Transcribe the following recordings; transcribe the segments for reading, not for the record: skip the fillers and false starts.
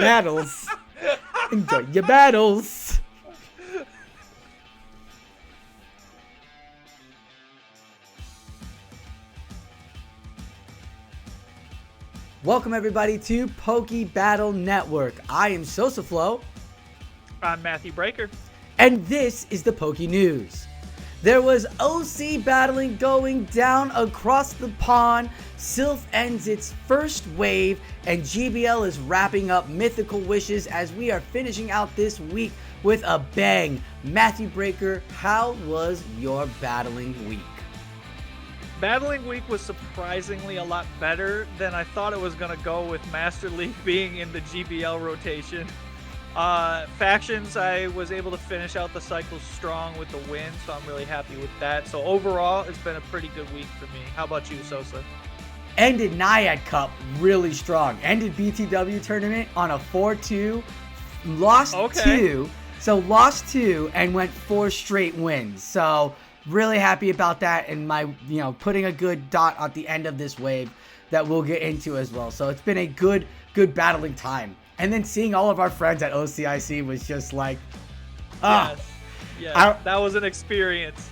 battles. Enjoy your battles. Welcome everybody to Poke Battle Network. I am Sosaflo. I'm Matthew Breaker. And this is the PokeNews. There was OC battling going down across the pond. Silph ends its first wave, and GBL is wrapping up Mythical Wishes as we are finishing out this week with a bang. Matthew Breaker, how was your battling week? Battling week was surprisingly a lot better than I thought it was going to go with Master League being in the GBL rotation. Factions, I was able to finish out the cycle strong with the win, so I'm really happy with that. So overall, it's been a pretty good week for me. How about you, Sosa? Ended Naiad Cup really strong. Ended BTW tournament on a 4-2. Lost 2. So lost 2 and went 4 straight wins. So really happy about that, and my, putting a good dot at the end of this wave that we'll get into as well. So it's been a good battling time. And then seeing all of our friends at OCIC was just like, yes, that was an experience.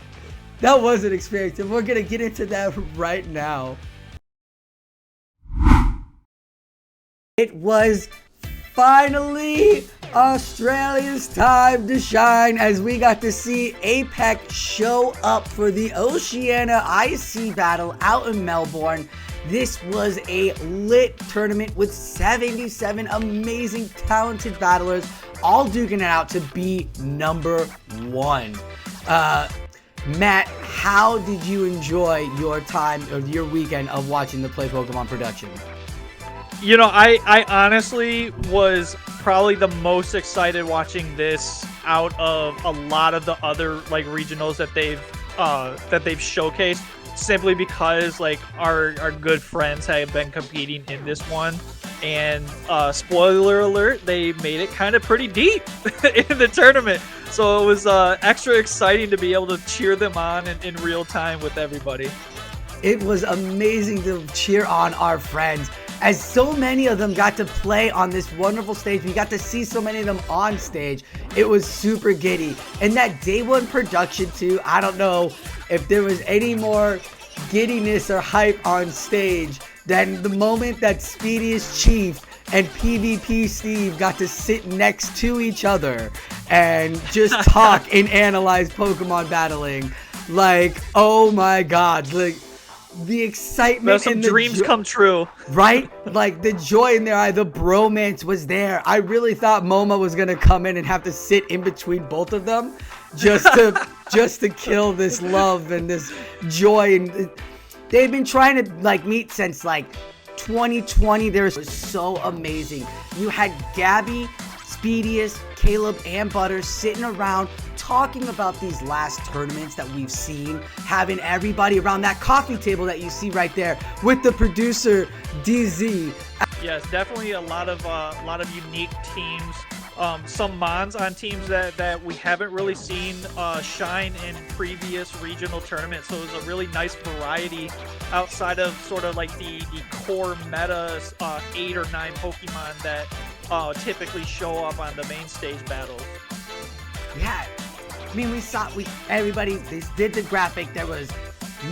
That was an experience, and we're going to get into that right now. It was finally Australia's time to shine as we got to see Apex show up for the Oceania IC battle out in Melbourne. This was a lit tournament with 77 amazing, talented battlers, all duking it out to be number 1. Matt, how did you enjoy your time or your weekend of watching the Play Pokemon production? I honestly was probably the most excited watching this out of a lot of the other regionals that they've showcased, simply because our good friends have been competing in this one, and spoiler alert, they made it kind of pretty deep in the tournament. So it was extra exciting to be able to cheer them on in real time with everybody. It was amazing to cheer on our friends, as so many of them got to play on this wonderful stage. We got to see so many of them on stage. It was super giddy. And that day one production too, I don't know if there was any more giddiness or hype on stage than the moment that Speediest Chief and PvP Steve got to sit next to each other and just talk and analyze Pokemon battling. Oh my god, the excitement, some dreams come true, right? The joy in their eye, the bromance was there. I really thought MoMA was gonna come in and have to sit in between both of them just to kill this love and this joy. And they've been trying to meet since 2020. They were so amazing. You had Gabby, Speediest, Caleb, and Butter sitting around talking about these last tournaments that we've seen, having everybody around that coffee table that you see right there with the producer DZ. Yes, definitely a lot of unique teams. Some Mons on teams that we haven't really seen shine in previous regional tournaments. So it was a really nice variety outside of sort of the core meta 8 or 9 Pokemon that typically show up on the main stage battles. Yeah, I mean, everybody, they did the graphic. There was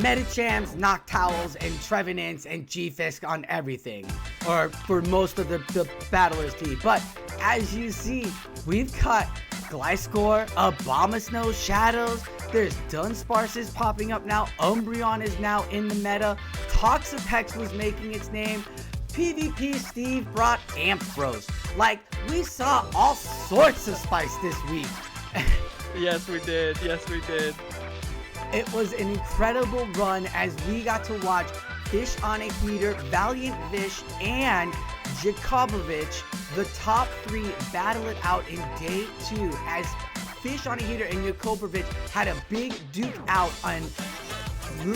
Metachamps, Noctowls, and Trevenants, and G-Fisk on everything, or for most of the battlers team. But as you see, we've got Gliscor, Abomasnow, Shadows. There's Dunsparce popping up now. Umbreon is now in the meta. Toxapex was making its name. PvP Steve brought Ampharos. We saw all sorts of spice this week. Yes, we did. It was an incredible run as we got to watch Fish on a Heater, Valiant Fish, and Jakobovich, the top 3, battle it out in day 2 as Fish on a Heater and Jakobovich had a big duke out on.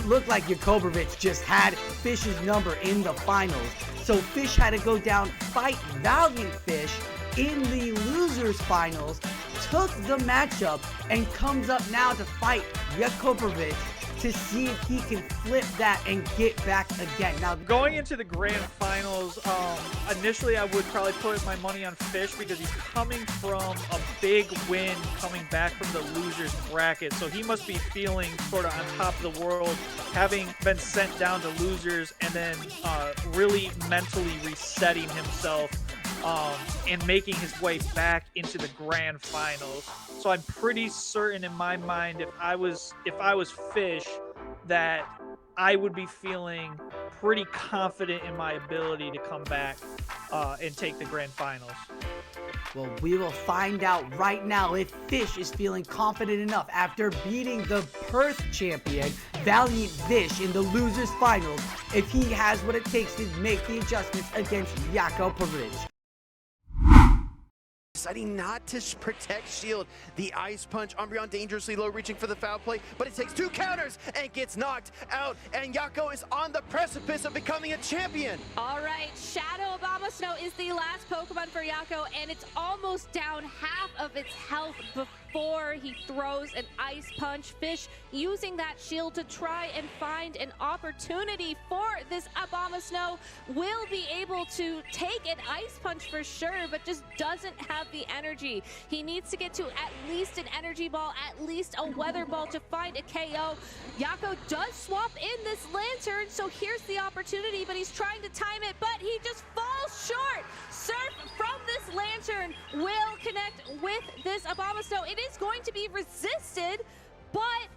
Looked like Jakobovich just had Fish's number in the finals. So Fish had to go down, fight Valiant Fish in the losers finals, took the matchup, and comes up now to fight Jakobovich to see if he can flip that and get back again. Now, going into the grand finals, initially I would probably put my money on Fish because he's coming from a big win, coming back from the losers bracket. So he must be feeling sort of on top of the world, having been sent down to losers and then really mentally resetting himself and making his way back into the grand finals. So I'm pretty certain in my mind, if I was Fish, that I would be feeling pretty confident in my ability to come back and take the grand finals. Well, we will find out right now if Fish is feeling confident enough after beating the Perth champion, Valiant Fish, in the losers finals, if he has what it takes to make the adjustments against Jakubowicz. Deciding not to protect shield. The ice punch, Umbreon dangerously low, reaching for the foul play, but it takes 2 counters and gets knocked out, and Yako is on the precipice of becoming a champion. All right, Shadow Abomasnow is the last Pokemon for Yako, and it's almost down half of its health before he throws an ice punch. Fish using that shield to try and find an opportunity for this Abomasnow. Will be able to take an ice punch for sure, but just doesn't have the energy. He needs to get to at least an energy ball, at least a weather ball to find a KO. Yako does swap in this lantern, so here's the opportunity, but he's trying to time it, but he just falls short. Surf from this lantern will connect with this Abomasnow. It is going to be resisted, but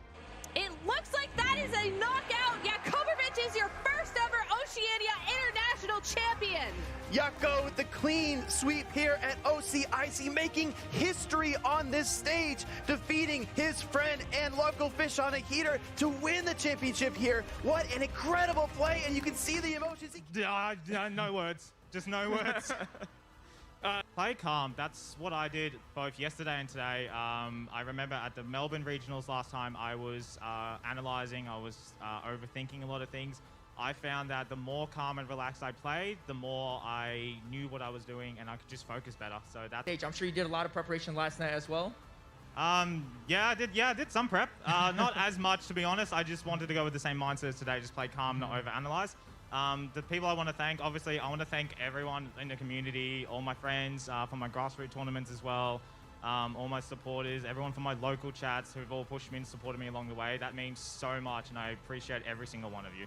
it looks like that is a knockout. Jakubowicz is your first ever Oceania International Champion. Yako with the clean sweep here at OCIC, making history on this stage, defeating his friend and local Fish on a heater to win the championship here. What an incredible play, and you can see the emotions. No words, just no words. Play calm. That's what I did both yesterday and today. I remember at the Melbourne regionals last time, I was analyzing, I was overthinking a lot of things. I found that the more calm and relaxed I played, the more I knew what I was doing and I could just focus better. So that's... I'm sure you did a lot of preparation last night as well. Yeah, I did some prep. Not as much, to be honest. I just wanted to go with the same mindset as today, just play calm, not overanalyze. The people I want to thank, obviously, I want to thank everyone in the community, all my friends from my grassroots tournaments as well, all my supporters, everyone from my local chats who've all pushed me and supported me along the way. That means so much, and I appreciate every single one of you.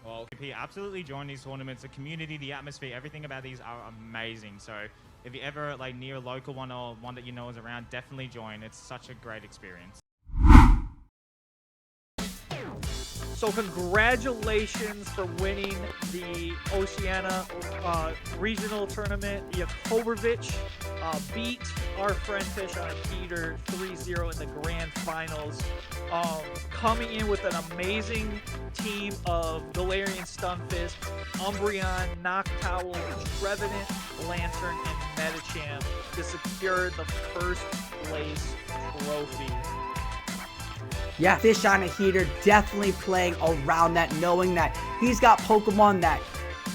Well, absolutely join these tournaments. The community, the atmosphere, everything about these are amazing. So if you're ever like near a local one or one that you know is around, definitely join. It's such a great experience. So congratulations for winning the Oceania regional tournament. Jakubowicz beat our friend Fish on a heater 3-0 in the grand finals. Coming in with an amazing team of Galarian Stunfisk, Umbreon, Noctowl, Trevenant, Lantern, and Metachamp to secure the first place trophy. Yeah, Fish on a heater, definitely playing around that, knowing that he's got Pokemon that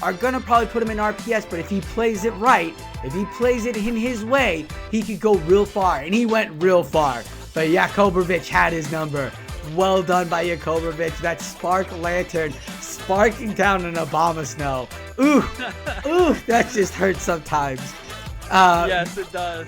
are gonna probably put him in RPS, but if he plays it right, if he plays it in his way, he could go real far, and he went real far. But Jakubowicz had his number. Well done by Jakubowicz. That Spark Lantern sparking down an Abomasnow. Ooh, ooh, that just hurts sometimes. Yes, it does.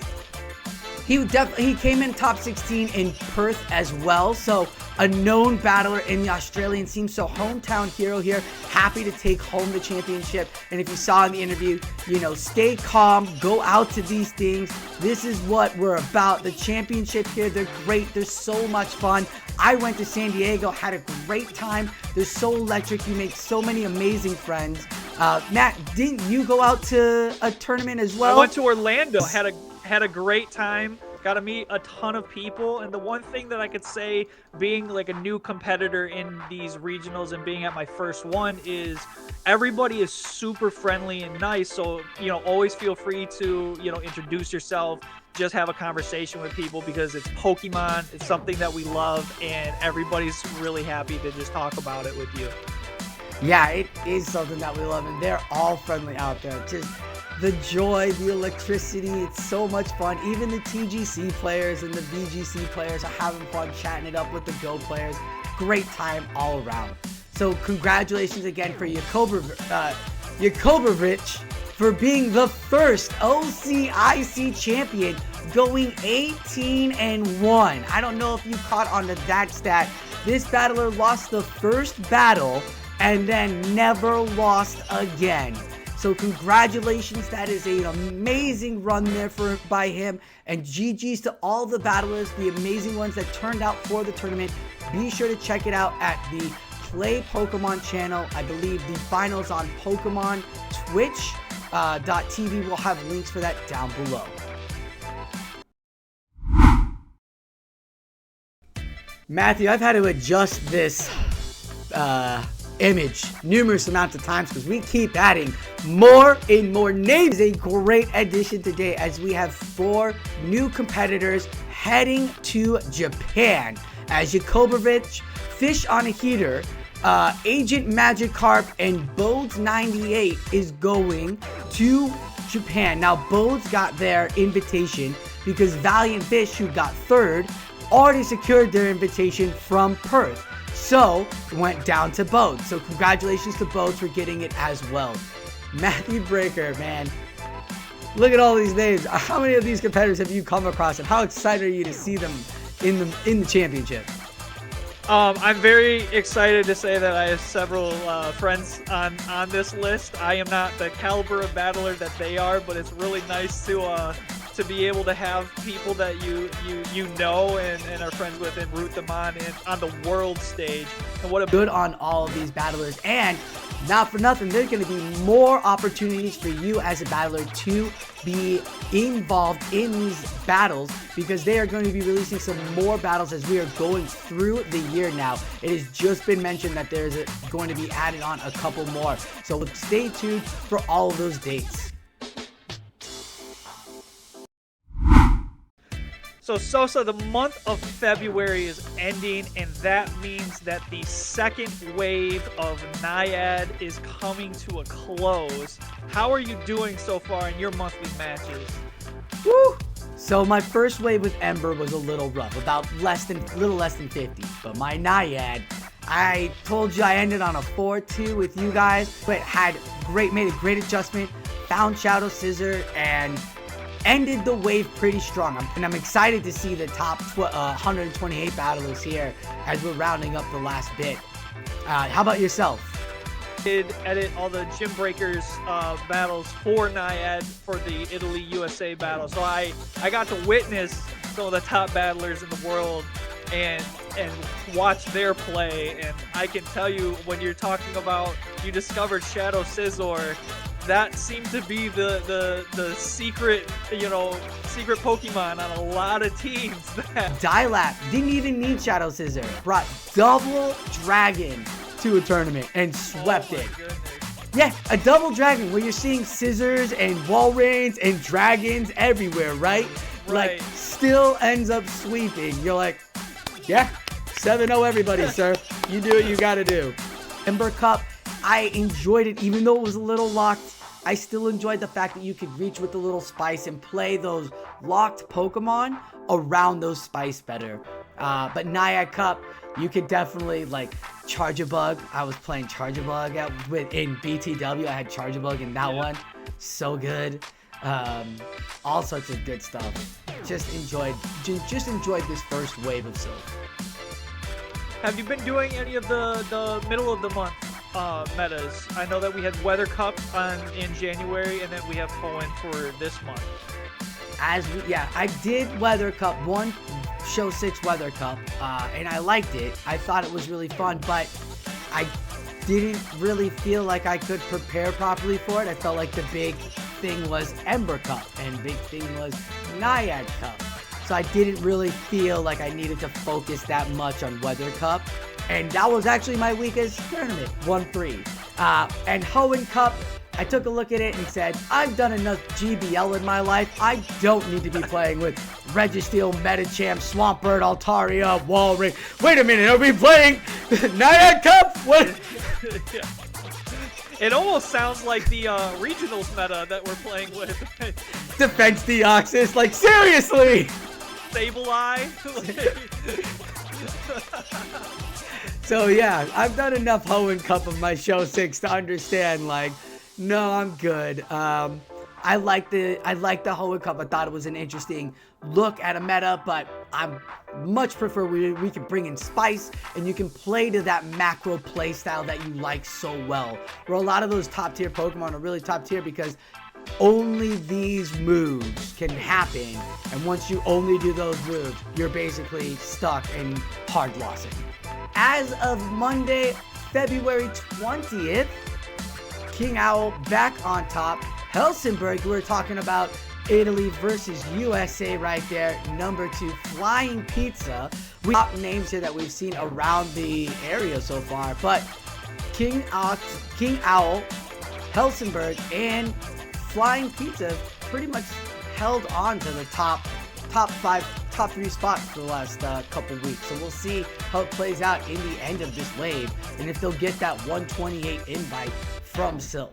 He came in top 16 in Perth as well, so a known battler in the Australian scene. So hometown hero here, happy to take home the championship. And if you saw in the interview, you know, stay calm, go out to these things. This is what we're about. The championship here, they're great. They're so much fun. I went to San Diego, had a great time. They're so electric. You make so many amazing friends. Matt, didn't you go out to a tournament as well? I went to Orlando, had a great time, got to meet a ton of people, and the one thing that I could say, being like a new competitor in these regionals and being at my first one, is everybody is super friendly and nice. So, you know, always feel free to, you know, introduce yourself, just have a conversation with people, because it's Pokemon, it's something that we love, and everybody's really happy to just talk about it with you. Yeah, it is something that we love, and they're all friendly out there. Just the joy, the electricity, it's so much fun. Even the TGC players and the VGC players are having fun chatting it up with the Go players. great time all around. So congratulations again for Jakobovich for being the first OCIC champion, going 18-1. I don't know if you caught on to that stat. This battler lost the first battle and then never lost again. So congratulations, that is an amazing run there by him. And GG's to all the battlers, the amazing ones that turned out for the tournament. Be sure to check it out at the Play Pokemon channel. I believe the finals on Pokemon Twitch.tv will have links for that down below. Matthew, I've had to adjust this image numerous amounts of times because we keep adding more and more names. A great addition today as we have 4 new competitors heading to Japan as Jakobovich, Fish on a Heater, Agent Magikarp, and Bodes98 is going to Japan. Now Bodes got their invitation because Valiant Fish, who got 3rd, already secured their invitation from Perth. So went down to Bodes. So congratulations to Bodes for getting it as well. Matthew Breaker, man. Look at all these names. How many of these competitors have you come across, and how excited are you to see them in the championship? I'm very excited to say that I have several friends on this list. I am not the caliber of battler that they are, but it's really nice to be able to have people that you know and are friends with and root them on the world stage. And what a good on all of these battlers. And not for nothing, there's going to be more opportunities for you as a battler to be involved in these battles, because they are going to be releasing some more battles as we are going through the year now. It has just been mentioned that there's going to be added on a couple more. So stay tuned for all of those dates. So Sosa, the month of February is ending, and that means that the second wave of Naiad is coming to a close. How are you doing so far in your monthly matches? Woo! So my first wave with Ember was a little rough, about little less than 50. But my Naiad, I told you I ended on a 4-2 with you guys, but made a great adjustment, found Shadow Scissor, and ended the wave pretty strong. And I'm excited to see the top 128 battlers here as we're rounding up the last bit. How about yourself? Did edit all the Gym Breakers battles for Naiad for the Italy-USA battle. So I got to witness some of the top battlers in the world and watch their play. And I can tell you, when you're talking about you discovered Shadow Scizor, that seemed to be the secret, secret Pokemon on a lot of teams. Dilap didn't even need Shadow Scissor. Brought double Dragon to a tournament and swept it. Goodness. Yeah, a double Dragon where you're seeing Scissors and Walreins and Dragons everywhere, right? Right. Like, still ends up sweeping. You're like, yeah, 7-0 everybody, sir. You do what you gotta do. Ember Cup, I enjoyed it even though it was a little locked. I still enjoyed the fact that you could reach with the little spice and play those locked Pokemon around those spice better. But Naiad Cup, you could definitely Charjabug. I was playing Charjabug in BTW. I had Charjabug in that one. So good. All sorts of good stuff. Just enjoyed this first wave of Silph. Have you been doing any of the middle of the month metas? I know that we had Weather Cup in January, and then we have Hoenn for this month. I did Weather Cup, one Show 6 Weather Cup, and I liked it. I thought it was really fun, but I didn't really feel like I could prepare properly for it. I felt like the big thing was Ember Cup, and big thing was Naiad Cup. So I didn't really feel like I needed to focus that much on Weather Cup. And that was actually my weakest tournament, 1-3. And Hoenn Cup, I took a look at it and said, I've done enough GBL in my life. I don't need to be playing with Registeel, Metachamp, Swampert, Altaria, Walrein. Wait a minute, are we playing Naiad Cup? What? Yeah. It almost sounds like the regionals meta that we're playing with. Defense Deoxys, like seriously! Sableye. So yeah, I've done enough Hoenn Cup of my show 6 to understand, like, no, I'm good. I like the Hoenn Cup. I thought it was an interesting look at a meta, but I much prefer we can bring in spice and you can play to that macro play style that you like so well. Where a lot of those top tier Pokemon are really top tier because only these moves can happen, and once you only do those moves, you're basically stuck and hard lossing. As of Monday, February 20th, King Owl back on top. Helsingborg, we're talking about Italy versus USA right there. Number 2, Flying Pizza. We top names here that we've seen around the area so far, but King Owl, Helsingborg, and Flying Pizza pretty much held on to the top 3 spots for the last couple weeks. So we'll see how it plays out in the end of this wave and if they'll get that 128 invite from Silph.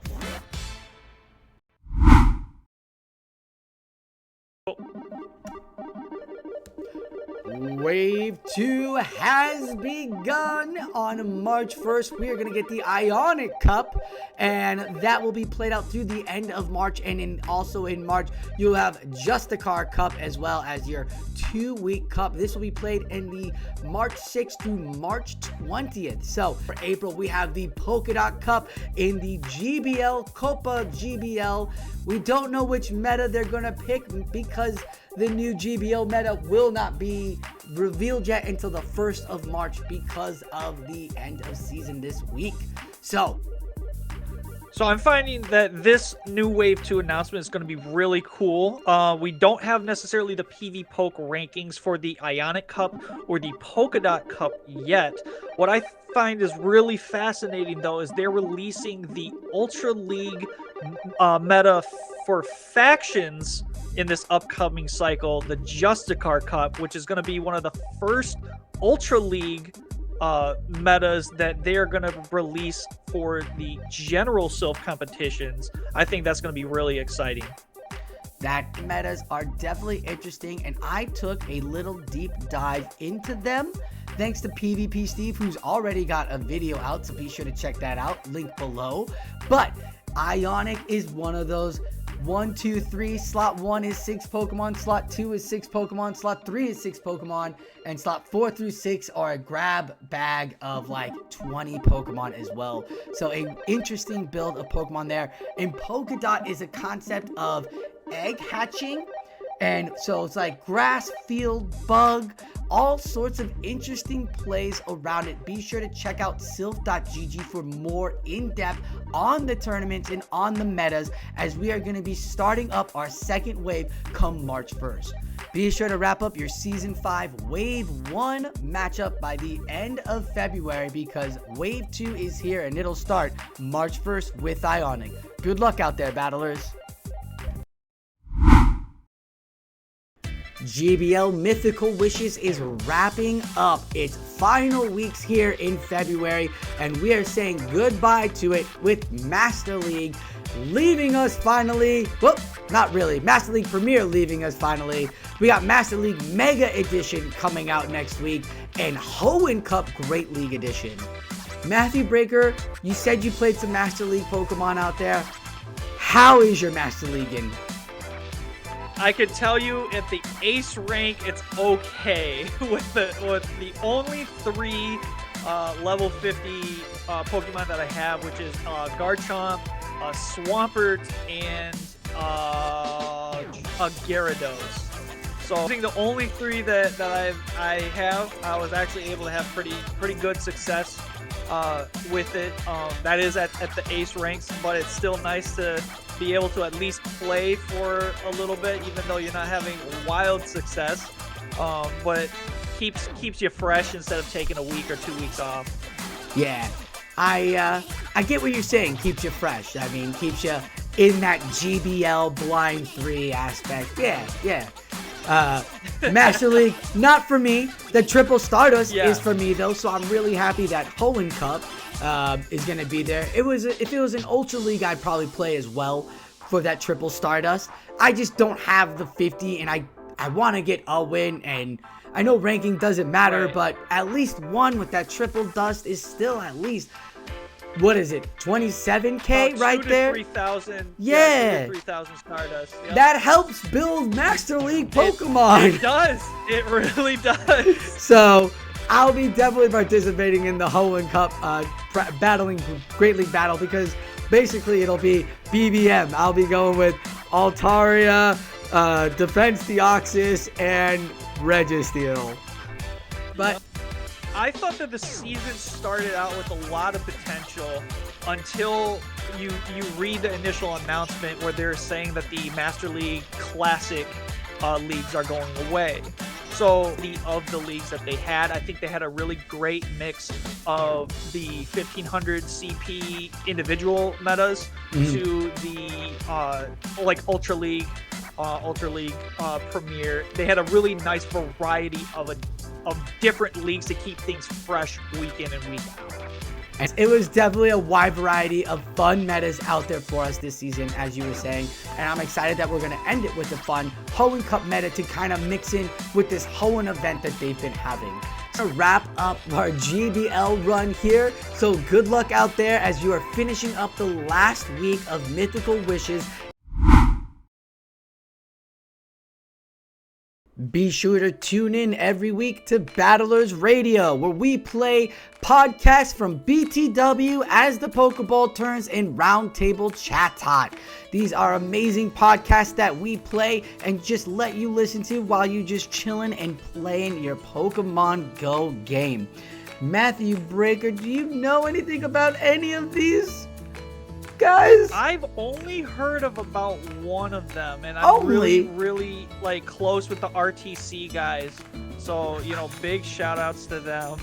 Wave 2 has begun on March 1st. We are going to get the Ionic Cup, and that will be played out through the end of March. And also in March, you'll have Justicar Cup as well as your 2-week cup. This will be played in the March 6th through March 20th. So for April, we have the Polka Dot Cup in the GBL, Copa GBL. We don't know which meta they're going to pick because the new GBL meta will not be revealed yet until the 1st of March because of the end of season this week. So I'm finding that this new Wave 2 announcement is going to be really cool. We don't have necessarily the PV Poke rankings for the Ionic Cup or the Polka Dot Cup yet. What I find is really fascinating, though, is they're releasing the Ultra League meta for factions in this upcoming cycle, the Justicar Cup, which is going to be one of the first Ultra League metas that they're going to release for the general Silph competitions. I think that's going to be really exciting. That metas are definitely interesting, and I took a little deep dive into them thanks to PvP Steve, who's already got a video out, so be sure to check that out, link below. But Ionic is one of those 1, 2, 3. Slot 1 is 6 Pokemon, slot 2 is 6 Pokemon, slot 3 is 6 Pokemon, and slot 4 through 6 are a grab bag of like 20 Pokemon as well. So a interesting build of Pokemon there. And Polka Dot is a concept of egg hatching, and so it's like grass, field, bug, all sorts of interesting plays around it. Be sure to check out silph.gg for more in-depth on the tournaments and on the metas, as we are going to be starting up our second wave come March 1st. Be sure to wrap up your Season 5 Wave 1 matchup by the end of February, because Wave 2 is here and it'll start March 1st with Ionic. Good luck out there, battlers. GBL Mythical Wishes is wrapping up its final weeks here in February, and we are saying goodbye to it with Master League leaving us finally. Well, not really. Master League Premier leaving us finally. We got Master League Mega Edition coming out next week, and Hoenn Cup Great League Edition. Matthew Breaker, you said you played some Master League Pokemon out there. How is your Master League in? I could tell you at the ace rank, it's okay with the only 3 level 50 Pokemon that I have, which is Garchomp, Swampert, and a Gyarados. So I think the only 3 that I have, I was actually able to have pretty good success with it. That is at the ace ranks, but it's still nice to be able to at least play for a little bit, even though you're not having wild success. But keeps you fresh instead of taking a week or 2 weeks off. Yeah, I get what you're saying. Keeps you fresh. I mean, keeps you in that GBL Blind 3 aspect. Yeah. Master League, not for me. The Triple Stardust is for me though, so I'm really happy that Hoenn Cup is going to be there. If it was an Ultra League, I'd probably play as well for that Triple Stardust. I just don't have the 50, and I want to get a win, and I know ranking doesn't matter, Right. but at least one with that triple dust is still at least, what is it, 27k About right 2,000 to there? 3,000. Yeah. 2,000 to 3,000 Stardust. Yep. That helps build Master League Pokemon. It does. It really does. So I'll be definitely participating in the Hoenn Cup battling Great League battle, because basically it'll be BBM. I'll be going with Altaria, Defense Deoxys, and Registeel. But I thought that the season started out with a lot of potential until you read the initial announcement where they're saying that the Master League Classic leagues are going away. So of the leagues that they had, I think they had a really great mix of the 1500 CP individual metas to the like Ultra League Premier. They had a really nice variety of different leagues to keep things fresh week in and week out. And it was definitely a wide variety of fun metas out there for us this season, as you were saying. And I'm excited that we're going to end it with a fun Hoenn Cup meta to kind of mix in with this Hoenn event that they've been having. To wrap up our GBL run here. So good luck out there as you are finishing up the last week of Mythical Wishes. Be sure to tune in every week to Battlers Radio, where we play podcasts from BTW as the Pokeball turns in Roundtable Chat Hot. These are amazing podcasts that we play and just let you listen to while you just chilling and playing your Pokemon Go game. Matthew Breaker, do you know anything about any of these guys? I've only heard of about one of them, and I'm Only? really like close with the RTC guys. So, you know, big shout outs to them.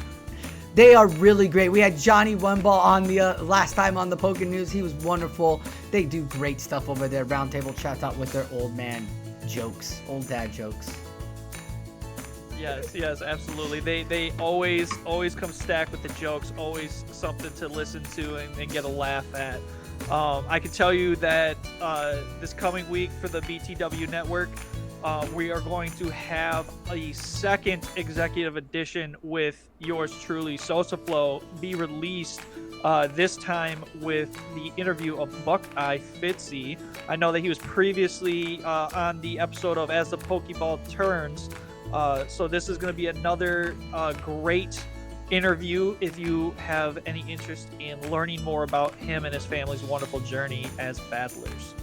They are really great. We had Johnny Oneball on the last time on the PokeNews. He was wonderful. They do great stuff over there. Roundtable Chat Out with their old man jokes, old dad jokes. Yes, absolutely. They always come stacked with the jokes. Always something to listen to and get a laugh at. I can tell you that this coming week for the BTW network, we are going to have a second executive edition with yours truly, Sosaflow, be released this time with the interview of Buckeye Fitzy. I know that he was previously on the episode of As the Pokeball Turns, so this is going to be another great interview if you have any interest in learning more about him and his family's wonderful journey as battlers.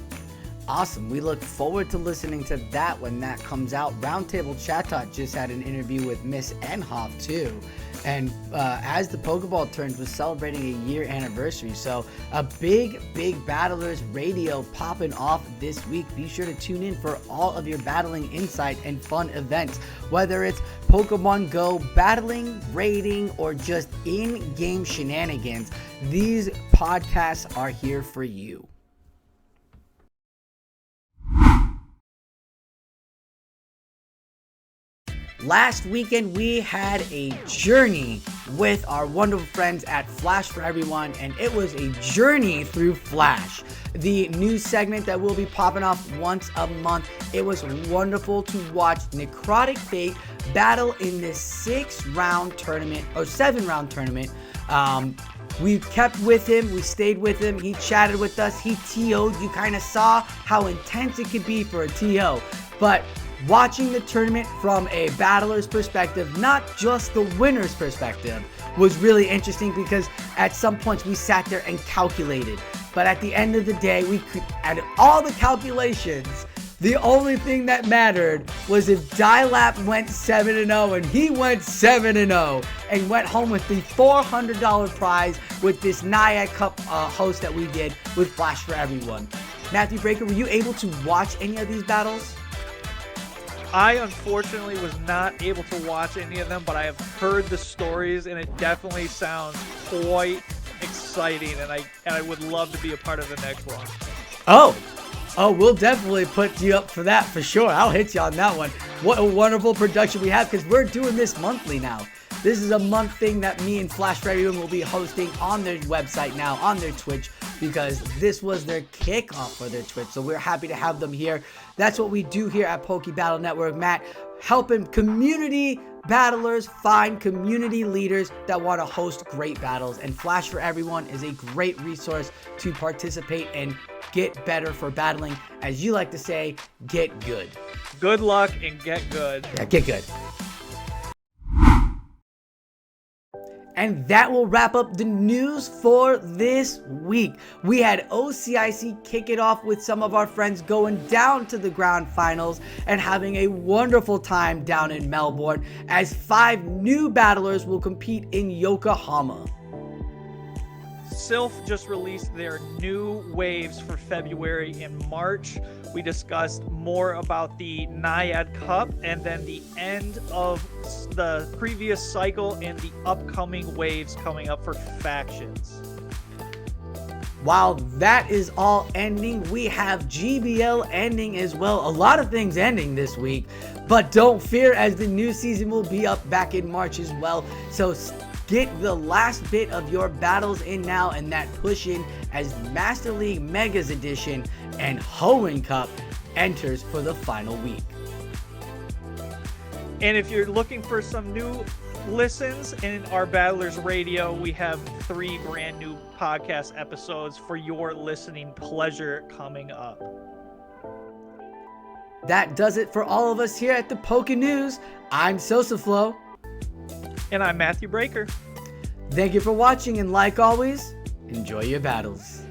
Awesome. We look forward to listening to that when that comes out. Roundtable Chat Talk just had an interview with Miss Enhoff too. And as the Pokeball Turns was celebrating a year anniversary. So a big Battlers Radio popping off this week. Be sure to tune in for all of your battling insight and fun events. Whether it's Pokemon Go battling, raiding, or just in-game shenanigans, these podcasts are here for you. Last weekend, we had a journey with our wonderful friends at Flash for Everyone, and it was a journey through Flash, the news segment that will be popping off once a month. It was wonderful to watch Necrotic Fate battle in this 7-round tournament. We kept with him, we stayed with him, he chatted with us, he TO'd. You kind of saw how intense it could be for a TO, but watching the tournament from a battler's perspective, not just the winner's perspective, was really interesting because at some points we sat there and calculated. But at the end of the day, at all the calculations, the only thing that mattered was if Dilap went 7-0 and he went 7-0 and went home with the $400 prize with this Naiad Cup host that we did with Flash for Everyone. Matthew Breaker, were you able to watch any of these battles? I unfortunately was not able to watch any of them, but I have heard the stories and it definitely sounds quite exciting, and I would love to be a part of the next one. Oh, we'll definitely put you up for that for sure. I'll hit you on that one. What a wonderful production we have, because we're doing this monthly now. This is a month thing that me and Flash for Everyone will be hosting on their website now, on their Twitch, because this was their kickoff for their Twitch. So we're happy to have them here. That's what we do here at Poke Battle Network, Matt, helping community battlers find community leaders that want to host great battles. And Flash for Everyone is a great resource to participate and get better for battling. As you like to say, get good. Good luck and get good. Yeah, get good. And that will wrap up the news for this week. We had OCIC kick it off with some of our friends going down to the grand finals and having a wonderful time down in Melbourne, as 5 new battlers will compete in Yokohama. Silph just released their new waves for February and March. We discussed more about the Naiad Cup and then the end of the previous cycle and the upcoming waves coming up for factions. While that is all ending, we have GBL ending as well. A lot of things ending this week, but don't fear, as the new season will be up back in March as well. So get the last bit of your battles in now, and that push in as Master League Megas Edition and Hoenn Cup enters for the final week. And if you're looking for some new listens in our Battlers Radio, we have 3 brand new podcast episodes for your listening pleasure coming up. That does it for all of us here at the PokeNews. I'm Sosaflo. And I'm Matthew Breaker. Thank you for watching, and like always, enjoy your battles.